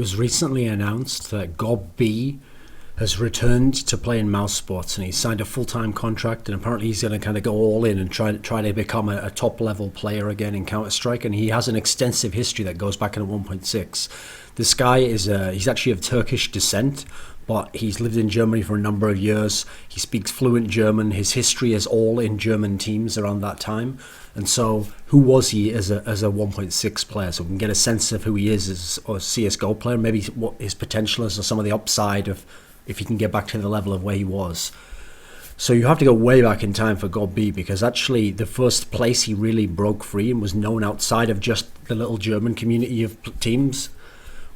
was recently announced that Gob B has returned to play in mousesports, and he's signed a full-time contract, and apparently he's going to kind of go all in and try to become a top-level player again in Counter-Strike, and he has an extensive history that goes back into 1.6. This guy he's actually of Turkish descent, but he's lived in Germany for a number of years. He speaks fluent German. His history is all in German teams around that time. And so who was he as a 1.6 player? So we can get a sense of who he is as a CSGO player, maybe what his potential is or some of the upside of if he can get back to the level of where he was. So you have to go way back in time for Gob B, because actually the first place he really broke free and was known outside of just the little German community of teams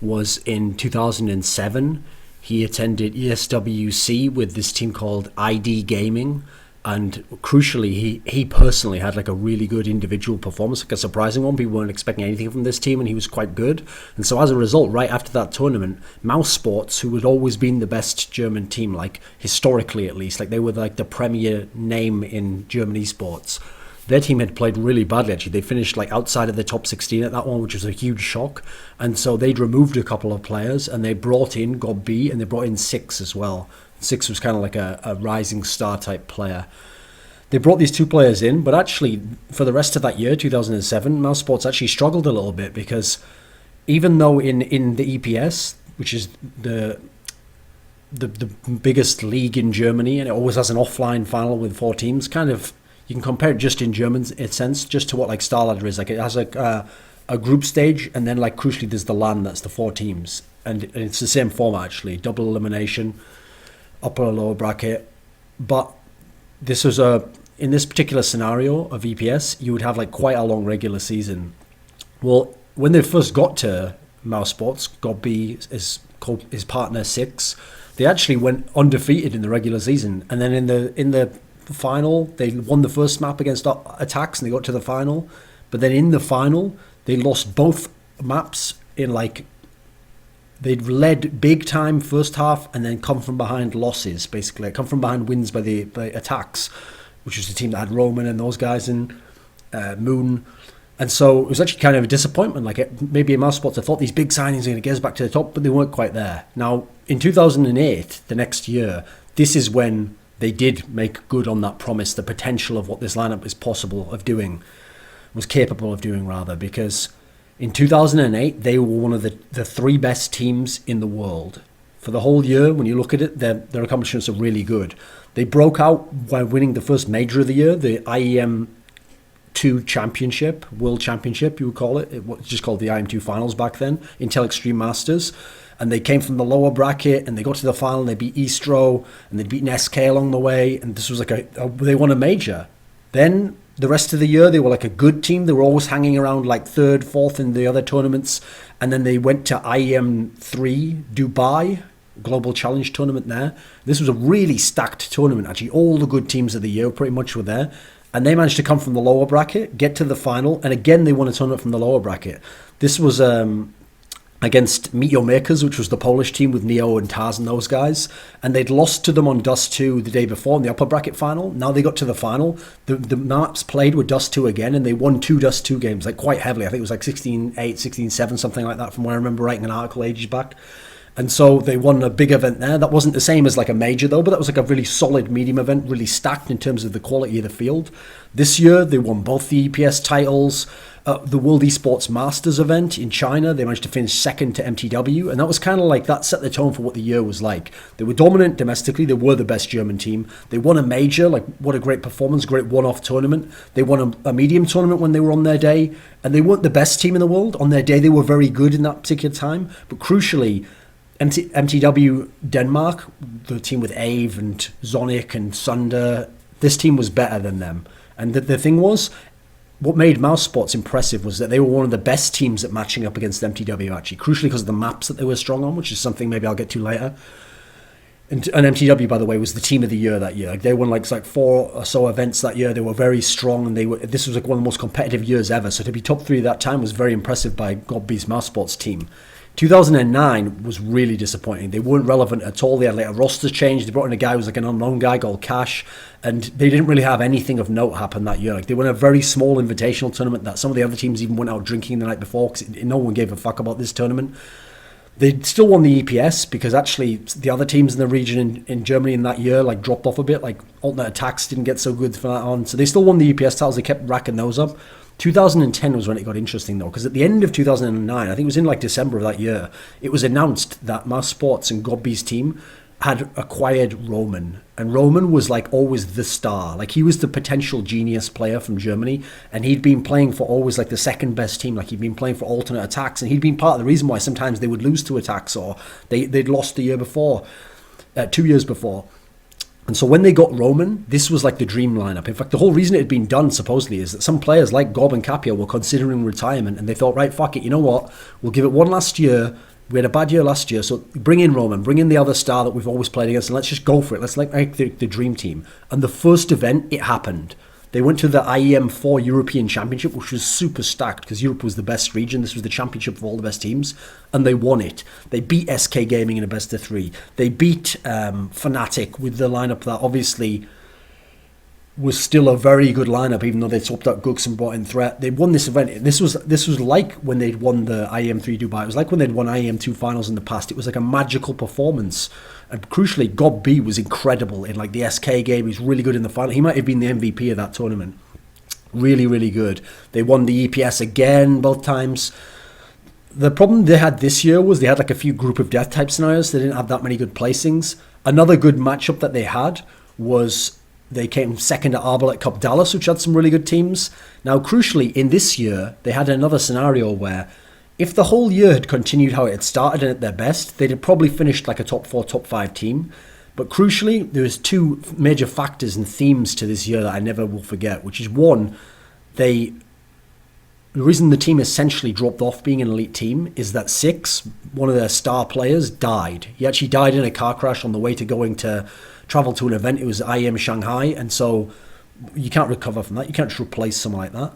was in 2007. He attended ESWC with this team called ID Gaming, and crucially, he personally had like a really good individual performance, like a surprising one. People weren't expecting anything from this team, and he was quite good. And so as a result, right after that tournament, mousesports, who had always been the best German team, like historically at least, like they were like the premier name in German esports, their team had played really badly, actually. They finished like outside of the top 16 at that one, which was a huge shock. And so they'd removed a couple of players, and they brought in Gob B, and they brought in Six as well. Six was kind of like a rising star type player. They brought these two players in, but actually for the rest of that year, 2007, mousesports actually struggled a little bit, because even though in the EPS, which is the biggest league in Germany, and it always has an offline final with 4 teams, kind of, you can compare it just in German in a sense, just to what like StarLadder is. Like it has a group stage, and then like crucially there's the LAN, that's the 4 teams. And it's the same format actually, double elimination, upper or lower bracket. But this was in this particular scenario of EPS, you would have like quite a long regular season. Well, when they first got to mousesports, Gob B is called his partner Six. They actually went undefeated in the regular season, and then in the final they won the first map against Attacks, and they got to the final. But then in the final they lost both maps in like, they'd led big time first half and then come from behind losses, basically. Come from behind wins by the Attacks, which was the team that had Roman and those guys in, Moon. And so it was actually kind of a disappointment. Like maybe in mousesports, I thought these big signings are going to get us back to the top, but they weren't quite there. Now, in 2008, the next year, this is when they did make good on that promise, the potential of what this lineup is capable of doing rather, because in 2008, they were one of the 3 best teams in the world. For the whole year, when you look at it, their accomplishments are really good. They broke out by winning the first major of the year, the IEM 2 Championship, World Championship, you would call it. It was just called the IEM2 Finals back then, Intel Extreme Masters. And they came from the lower bracket, and they got to the final, and they beat Eastro, and they'd beaten SK along the way, and this was like they won a major. Then the rest of the year, they were like a good team. They were always hanging around like 3rd, 4th in the other tournaments. And then they went to IEM3 Dubai, Global Challenge tournament there. This was a really stacked tournament, actually. All the good teams of the year pretty much were there. And they managed to come from the lower bracket, get to the final. And again, they won a tournament from the lower bracket. This was against Meet Your Makers, which was the Polish team with Neo and Taz and those guys. And they'd lost to them on Dust 2 the day before in the upper bracket final. Now they got to the final. The maps played with Dust 2 again, and they won 2 Dust 2 games, like quite heavily. I think it was like 16-8, 16-7, something like that, from where I remember writing an article ages back. And so they won a big event there. That wasn't the same as like a major though, but that was like a really solid medium event, really stacked in terms of the quality of the field. This year, they won both the EPS titles. The World Esports Masters event in China, they managed to finish 2nd to MTW, and that was kind of like, that set the tone for what the year was like. They were dominant domestically, they were the best German team. They won a major, like what a great performance, great one-off tournament. They won a medium tournament when they were on their day, and they weren't the best team in the world. On their day, they were very good in that particular time, but crucially, MTW Denmark, the team with Ave and Zonic and Sunder, this team was better than them. And the thing was, what made mousesports impressive was that they were one of the best teams at matching up against MTW, actually, crucially because of the maps that they were strong on, which is something maybe I'll get to later. And MTW, by the way, was the team of the year that year. Like, they won like 4 or so events that year. They were very strong, and this was like one of the most competitive years ever. So to be top 3 at that time was very impressive by Gob B's mousesports team. 2009 was really disappointing. They weren't relevant at all. They had like a roster change. They brought in a guy who was like an unknown guy called Cash, and they didn't really have anything of note happen that year. Like, they won a very small invitational tournament that some of the other teams even went out drinking the night before because no one gave a fuck about this tournament. They still won the EPS because actually the other teams in the region in Germany in that year like dropped off a bit. Like alternate attacks didn't get so good from that on. So they still won the EPS titles. They kept racking those up. 2010 was when it got interesting though, because at the end of 2009, I think it was in like December of that year, it was announced that mousesports and Gob B's team had acquired Roman, and Roman was like always the star. Like he was the potential genius player from Germany, and he'd been playing for always like the second best team. Like he'd been playing for alternate attacks, and he'd been part of the reason why sometimes they would lose to attacks, or they'd lost the year before, 2 years before. And so when they got Roman, this was like the dream lineup. In fact, the whole reason it had been done supposedly is that some players like Gob and Capia were considering retirement, and they thought, right, fuck it, you know what? We'll give it one last year. We had a bad year last year, so bring in Roman, bring in the other star that we've always played against, and let's just go for it. Let's make the dream team. And the first event, it happened. They went to the IEM4 European Championship, which was super stacked because Europe was the best region. This was the championship of all the best teams, and they won it. They beat SK Gaming in a best of 3. They beat Fnatic with the lineup that obviously was still a very good lineup, even though they swapped out Gooks and brought in Threat. They won this event. This was like when they'd won the IEM3 Dubai. It was like when they'd won IEM2 finals in the past. It was like a magical performance. And crucially, Gob B was incredible in like the SK game. He's really good in the final. He might have been the MVP of that tournament. Really, really good. They won the EPS again both times. The problem they had this year was they had like a few group of death type scenarios. They didn't have that many good placings. Another good matchup that they had was they came second at Arbalete Cup Dallas, which had some really good teams. Now, crucially, in this year, they had another scenario where if the whole year had continued how it had started and at their best, they'd have probably finished like a top 4, top 5 team. But crucially, there was 2 major factors and themes to this year that I never will forget, which is one, the reason the team essentially dropped off being an elite team is that Six, one of their star players, died. He actually died in a car crash on the way to going to travel to an event. It was IEM Shanghai, and so you can't recover from that. You can't just replace someone like that.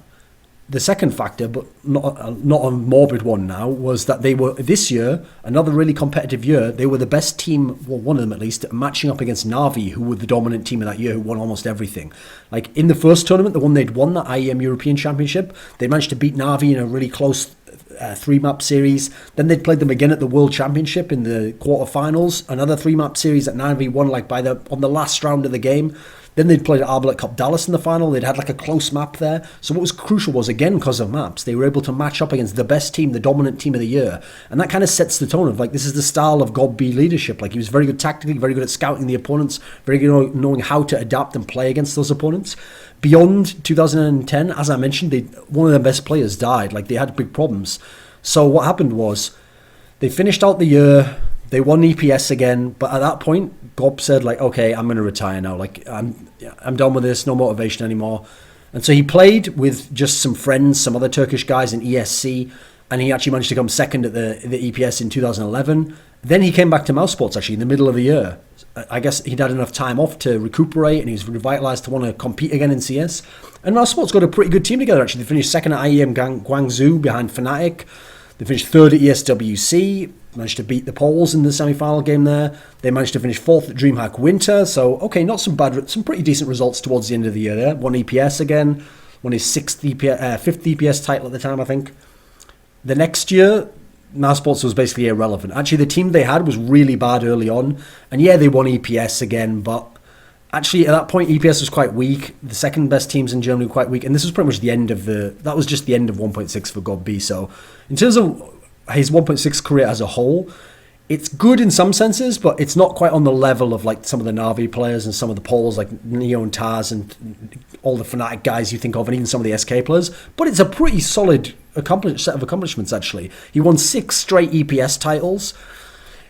The second factor, but not a morbid one now, was that they were, this year, another really competitive year, they were the best team, well, one of them at least, matching up against Na'Vi, who were the dominant team of that year, who won almost everything. Like, in the first tournament, the one they'd won, the IEM European Championship, they managed to beat Na'Vi in a really close 3-map series. Then they'd played them again at the World Championship in the quarterfinals, another 3-map series that Na'Vi won, like, on the last round of the game. Then they'd played at Arbalete Cup Dallas in the final. They'd had like a close map there. So what was crucial was, again, because of maps, they were able to match up against the best team, the dominant team of the year. And that kind of sets the tone of like, this is the style of Gob B leadership. Like he was very good tactically, very good at scouting the opponents, very good at knowing how to adapt and play against those opponents. Beyond 2010, as I mentioned, one of their best players died. Like they had big problems. So what happened was they finished out the year. They won EPS again, but at that point, Gob said, like, okay, I'm going to retire now. Like, I'm done with this, no motivation anymore. And so he played with just some friends, some other Turkish guys in ESC, and he actually managed to come second at the EPS in 2011. Then he came back to mousesports, actually, in the middle of the year. I guess he'd had enough time off to recuperate, and he was revitalized to want to compete again in CS. And mousesports got a pretty good team together, actually. They finished second at IEM Guangzhou behind Fnatic. They finished third at ESWC, managed to beat the Poles in the semi-final game there. They managed to finish fourth at DreamHack Winter. So, okay, not some bad, some pretty decent results towards the end of the year there. Won EPS again, won his fifth EPS title at the time, I think. The next year, mousesports was basically irrelevant. Actually, the team they had was really bad early on. And yeah, they won EPS again, but actually at that point, EPS was quite weak. The second best teams in Germany were quite weak. And this was pretty much the end of that was just the end of 1.6 for Gob B. So, in terms of his 1.6 career as a whole, it's good in some senses, but it's not quite on the level of like some of the Na'Vi players and some of the Poles like Neo and Taz and all the Fnatic guys you think of, and even some of the SK players. But it's a pretty solid set of accomplishments, actually. He won 6 straight EPS titles.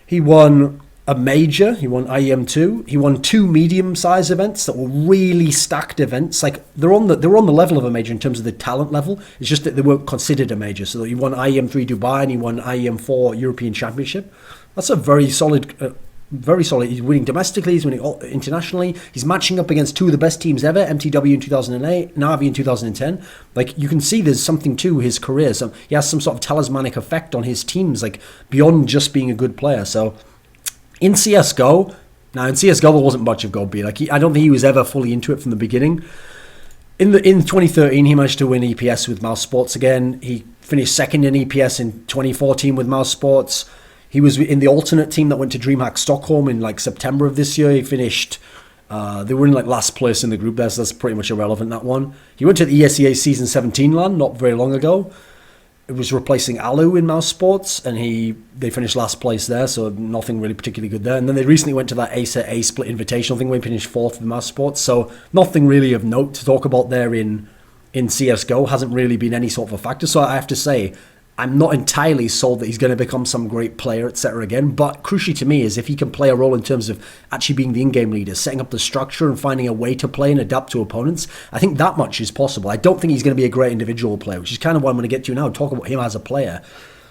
He won a major. He won IEM2. He won 2 medium-sized events that were really stacked events. Like they were on the level of a major in terms of the talent level. It's just that they weren't considered a major. So he won IEM3 Dubai and he won IEM4 European Championship. That's a very solid. He's winning domestically. He's winning internationally. He's matching up against 2 of the best teams ever: MTW in 2008, Na'Vi in 2010. Like you can see, there's something to his career. So he has some sort of talismanic effect on his teams, like beyond just being a good player. So. In CSGO, there wasn't much of Gob B. Like I don't think he was ever fully into it from the beginning. In 2013, he managed to win EPS with mousesports again. He finished second in EPS in 2014 with mousesports. He was in the alternate team that went to DreamHack Stockholm in like September of this year. He finished, they were in like last place in the group there, so that's pretty much irrelevant, that one. He went to the ESEA Season 17 LAN not very long ago. It was replacing Alu in mousesports, and they finished last place there, so nothing really particularly good there. And then they recently went to that ACER A Split Invitational thing where he finished fourth in mousesports, so nothing really of note to talk about there in CSGO. Hasn't really been any sort of a factor, so I have to say, I'm not entirely sold that he's going to become some great player, etc. again, but crucially to me is if he can play a role in terms of actually being the in-game leader, setting up the structure and finding a way to play and adapt to opponents, I think that much is possible. I don't think he's going to be a great individual player, which is kind of what I'm going to get to now, talk about him as a player.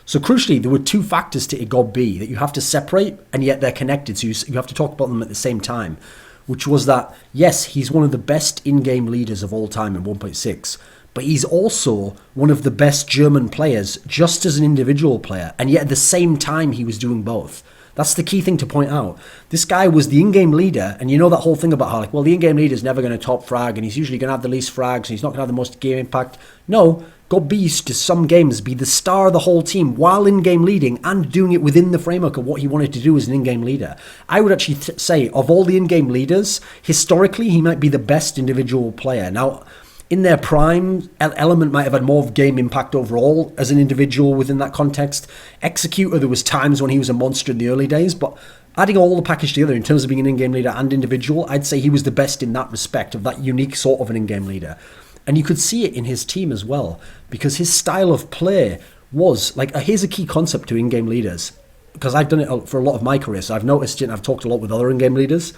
So crucially, there were two factors to Gob B that you have to separate, and yet they're connected, so you have to talk about them at the same time, which was that, yes, he's one of the best in-game leaders of all time in 1.6, but he's also one of the best German players just as an individual player, and yet at the same time he was doing both. That's the key thing to point out. This guy was the in-game leader, and you know that whole thing about how, like, well, the in-game leader is never going to top frag, and he's usually going to have the least frags, and he's not going to have the most game impact. No, Gob B used to some games be the star of the whole team while in-game leading and doing it within the framework of what he wanted to do as an in-game leader. I would actually say, of all the in-game leaders, historically, he might be the best individual player. Now, in their prime, Element might have had more of game impact overall as an individual within that context. Executor, there was times when he was a monster in the early days, but adding all the package together in terms of being an in-game leader and individual, I'd say he was the best in that respect, of that unique sort of an in-game leader. And you could see it in his team as well, because his style of play was, like, here's a key concept to in-game leaders, because I've done it for a lot of my career, so I've noticed it and I've talked a lot with other in-game leaders.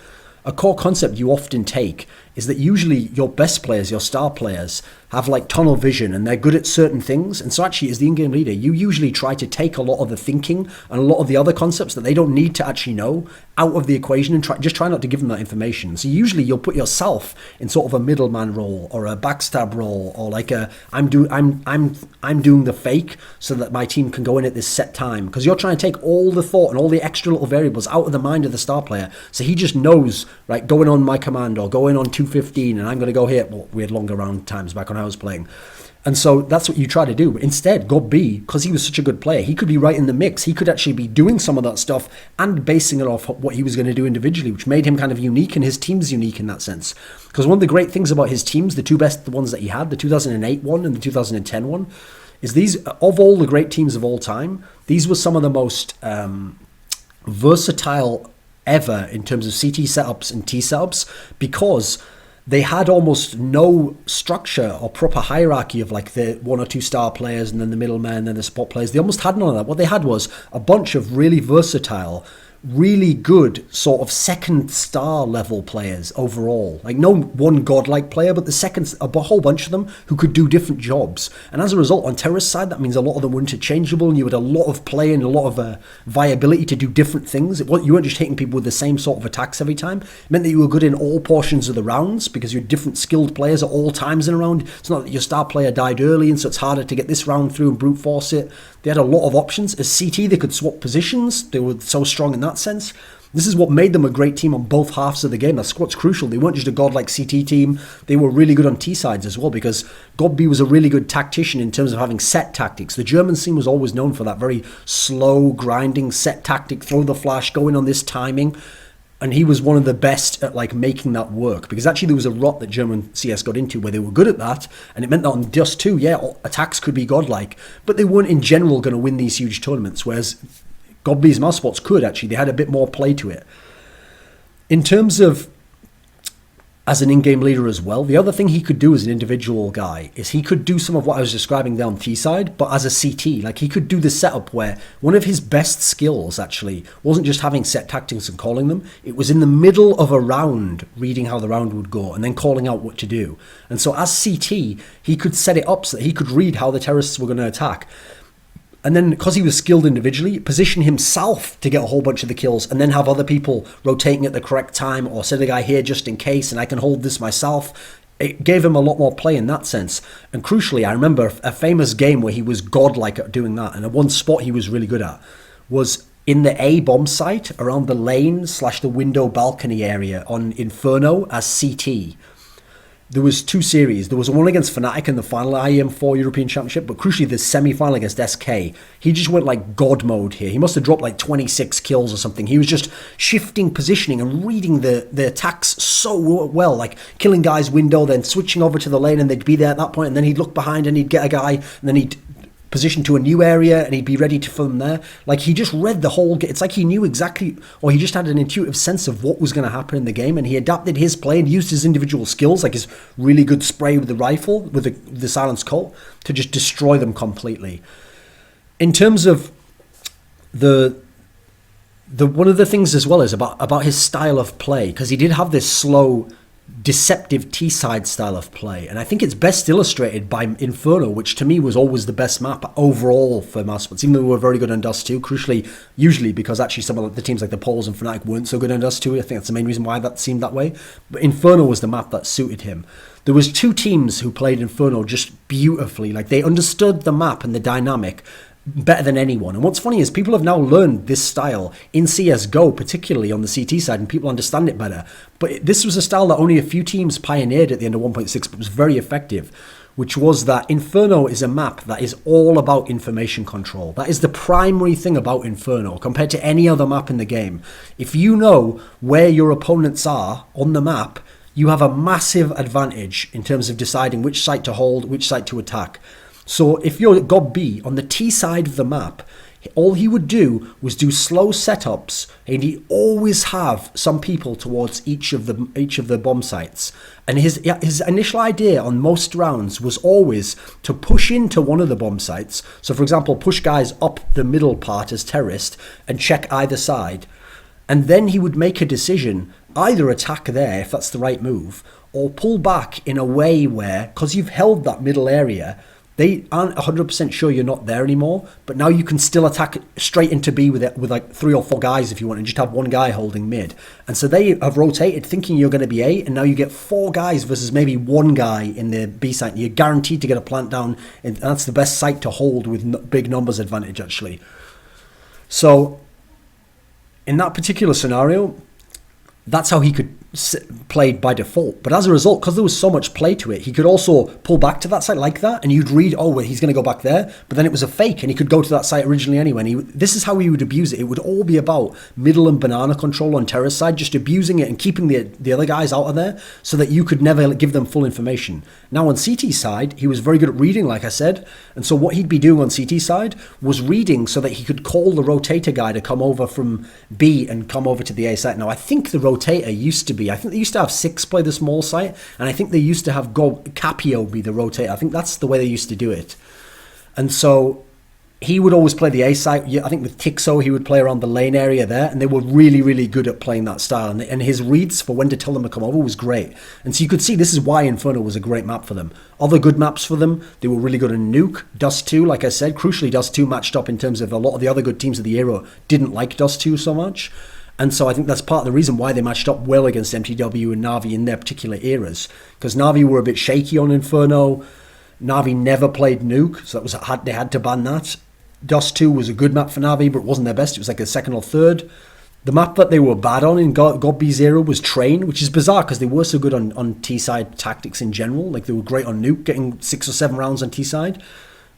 A core concept you often take is that usually your best players, your star players, have like tunnel vision and they're good at certain things. And so actually as the in-game leader, you usually try to take a lot of the thinking and a lot of the other concepts that they don't need to actually know out of the equation and try not to give them that information. So usually you'll put yourself in sort of a middleman role or a backstab role, or like I'm doing the fake so that my team can go in at this set time, because you're trying to take all the thought and all the extra little variables out of the mind of the star player. So he just knows, right, going on my command or going on 215 and I'm going to go here. Well, we had longer round times back when I was playing. And so that's what you try to do. But instead, Gob B, because he was such a good player, he could be right in the mix. He could actually be doing some of that stuff and basing it off what he was going to do individually, which made him kind of unique, and his team's unique in that sense. Because one of the great things about his teams, the two best ones that he had, the 2008 one and the 2010 one, is these, of all the great teams of all time, these were some of the most versatile ever in terms of CT setups and T setups, because they had almost no structure or proper hierarchy of like the one or two star players and then the middlemen and then the support players. They almost had none of that. What they had was a bunch of really versatile, really good sort of second star level players overall. Like no one godlike player, but a whole bunch of them who could do different jobs. And as a result, on Terra's side, that means a lot of them were interchangeable and you had a lot of play and a lot of viability to do different things. You weren't just hitting people with the same sort of attacks every time. It meant that you were good in all portions of the rounds because you had different skilled players at all times in a round. It's not that your star player died early and so it's harder to get this round through and brute force it. They had a lot of options. As CT, they could swap positions. They were so strong in that sense. This is what made them a great team on both halves of the game. That's what's crucial. They weren't just a godlike CT team. They were really good on T sides as well, because Gob B was a really good tactician in terms of having set tactics. The German scene was always known for that very slow, grinding set tactic, throw the flash, going on this timing. And he was one of the best at like making that work, because actually there was a rot that German CS got into where they were good at that, and it meant that on Dust 2, attacks could be godlike, but they weren't in general going to win these huge tournaments, whereas Gob B's mousesports could actually. They had a bit more play to it. In terms of as an in-game leader as well, the other thing he could do as an individual guy is he could do some of what I was describing there on T side, but as a CT. Like he could do the setup where one of his best skills actually wasn't just having set tactics and calling them, it was in the middle of a round reading how the round would go and then calling out what to do. And so as CT, he could set it up so that he could read how the terrorists were going to attack. And then, because he was skilled individually, position himself to get a whole bunch of the kills and then have other people rotating at the correct time, or set a guy here just in case and I can hold this myself. It gave him a lot more play in that sense. And crucially, I remember a famous game where he was godlike at doing that, and one spot he was really good at was in the A bomb site around the lane / the window balcony area on Inferno as CT. there was two series. There was one against Fnatic in the final IEM4 European Championship, but crucially the semi-final against SK, he just went like God mode here. He must have dropped like 26 kills or something. He was just shifting positioning and reading the attacks so well, like killing guys window, then switching over to the lane, and they'd be there at that point, and then he'd look behind and he'd get a guy, and then he'd position to a new area and he'd be ready for them there. Like, he just read the whole game. It's like he knew exactly, or he just had an intuitive sense of what was going to happen in the game, and he adapted his play and used his individual skills, like his really good spray with the rifle, with the silenced Colt, to just destroy them completely. In terms of the one of the things as well is about his style of play, because he did have this slow, deceptive T-side style of play, and I think it's best illustrated by Inferno, which to me was always the best map overall for mousesports, even though we were very good on Dust 2, crucially, usually because actually some of the teams like the Poles and Fnatic weren't so good on Dust 2. I think that's the main reason why that seemed that way, but Inferno was the map that suited him. There was two teams who played Inferno just beautifully, like they understood the map and the dynamic better than anyone. And what's funny is people have now learned this style in CSGO, particularly on the CT side, and people understand it better. But this was a style that only a few teams pioneered at the end of 1.6, but was very effective, which was that Inferno is a map that is all about information control. That is the primary thing about Inferno compared to any other map in the game. If you know where your opponents are on the map, you have a massive advantage in terms of deciding which site to hold, which site to attack. So if you're Gob B on the T side of the map, all he would do was do slow setups, and he'd always have some people towards each of the bomb sites. And his initial idea on most rounds was always to push into one of the bomb sites. So for example, push guys up the middle part as terrorist and check either side. And then he would make a decision, either attack there if that's the right move, or pull back in a way where, because you've held that middle area, they aren't 100% sure you're not there anymore, but now you can still attack straight into B with like 3 or 4 guys if you want, and just have one guy holding mid. And so they have rotated thinking you're going to be A, and now you get 4 guys versus maybe 1 guy in the B site. And you're guaranteed to get a plant down, and that's the best site to hold with big numbers advantage, actually. So in that particular scenario, that's how he could play by default. But as a result, because there was so much play to it, he could also pull back to that site like that, and you'd read, oh, well, he's going to go back there, but then it was a fake, and he could go to that site originally anyway. And this is how he would abuse it. It would all be about middle and banana control on Terra's side, just abusing it and keeping the other guys out of there so that you could never give them full information. Now on CT side, he was very good at reading, like I said, and so what he'd be doing on CT side was reading so that he could call the rotator guy to come over from B and come over to the A site. Now I think the rotator used to be, I think they used to have 6 play the small site, and I think they used to have Capio be the rotator. I think that's the way they used to do it. And so he would always play the A site. I think with Tixo, he would play around the lane area there, and they were really, really good at playing that style. And his reads for when to tell them to come over was great. And so you could see this is why Inferno was a great map for them. Other good maps for them, they were really good in Nuke, Dust 2, like I said. Crucially, Dust 2 matched up in terms of a lot of the other good teams of the era didn't like Dust 2 so much. And so I think that's part of the reason why they matched up well against MTW and Na'Vi in their particular eras. Because Na'Vi were a bit shaky on Inferno. Na'Vi never played Nuke, so they had to ban that. Dust 2 was a good map for Na'Vi, but it wasn't their best. It was like a second or third. The map that they were bad on in Gob B's era was Train, which is bizarre because they were so good on T-side tactics in general. Like they were great on Nuke, getting 6 or 7 rounds on T-side.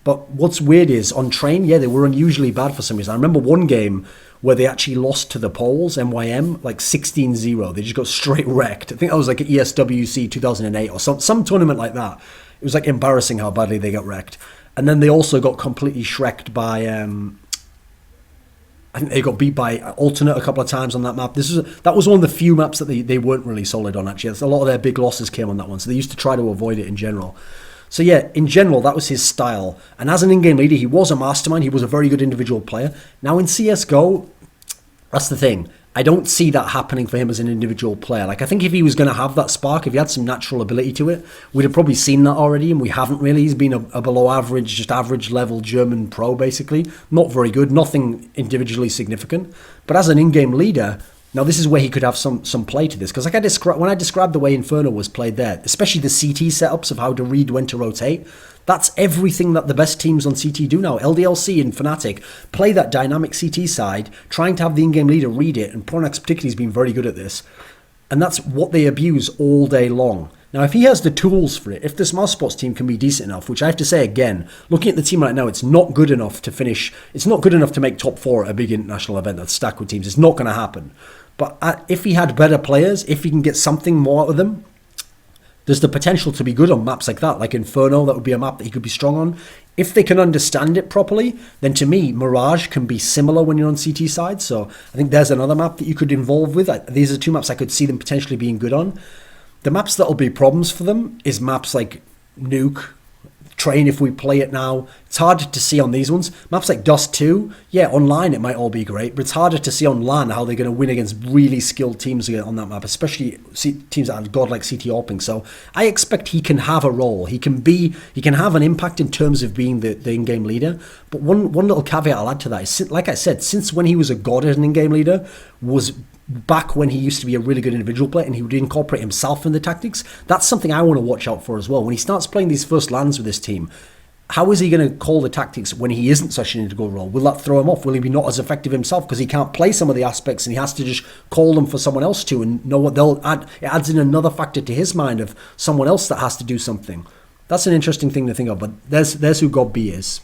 But what's weird is on Train, yeah, they were unusually bad for some reason. I remember one game where they actually lost to the Poles, MYM, like 16-0. They just got straight wrecked. I think that was like an ESWC 2008 or some tournament like that. It was like embarrassing how badly they got wrecked. And then they also got completely shreked by, I think they got beat by Alternate a couple of times on that map. That was one of the few maps that they weren't really solid on, actually. A lot of their big losses came on that one, so they used to try to avoid it in general. So yeah, in general, that was his style. And as an in-game leader, he was a mastermind. He was a very good individual player. Now in CSGO, that's the thing. I don't see that happening for him as an individual player. Like, I think if he was going to have that spark, if he had some natural ability to it, we'd have probably seen that already, and we haven't really. He's been a below average, just average level German pro, basically. Not very good, nothing individually significant. But as an in-game leader, now this is where he could have some play to this. Because like when I described the way Inferno was played there, especially the CT setups of how to read when to rotate, that's everything that the best teams on CT do now. LDLC and Fnatic play that dynamic CT side, trying to have the in-game leader read it, and Pronax particularly has been very good at this. And that's what they abuse all day long. Now, if he has the tools for it, if this mousesports team can be decent enough, which I have to say again, looking at the team right now, it's not good enough to finish. It's not good enough to make top 4 at a big international event that's stacked with teams. It's not going to happen. But if he had better players, if he can get something more out of them, there's the potential to be good on maps like that. Like Inferno, that would be a map that he could be strong on. If they can understand it properly, then to me, Mirage can be similar when you're on CT side. So I think there's another map that you could involve with. These are 2 maps I could see them potentially being good on. The maps that will be problems for them is maps like Nuke, Train if we play it now. It's harder to see on these ones. Maps like Dust 2, yeah, online it might all be great, but it's harder to see on LAN how they're going to win against really skilled teams on that map, especially teams that have godlike CT AWPing. So I expect he can have a role. He can have an impact in terms of being the in-game leader. But one little caveat I'll add to that is, like I said, since when he was a god as an in-game leader was back when he used to be a really good individual player and he would incorporate himself in the tactics. That's something I want to watch out for as well. When he starts playing these first lands with this team, how is he going to call the tactics when he isn't such an integral role? Will that throw him off? Will he be not as effective himself because he can't play some of the aspects and he has to just call them for someone else to and know what they'll add? It adds in another factor to his mind of someone else that has to do something. That's an interesting thing to think of, but there's who Gob B is.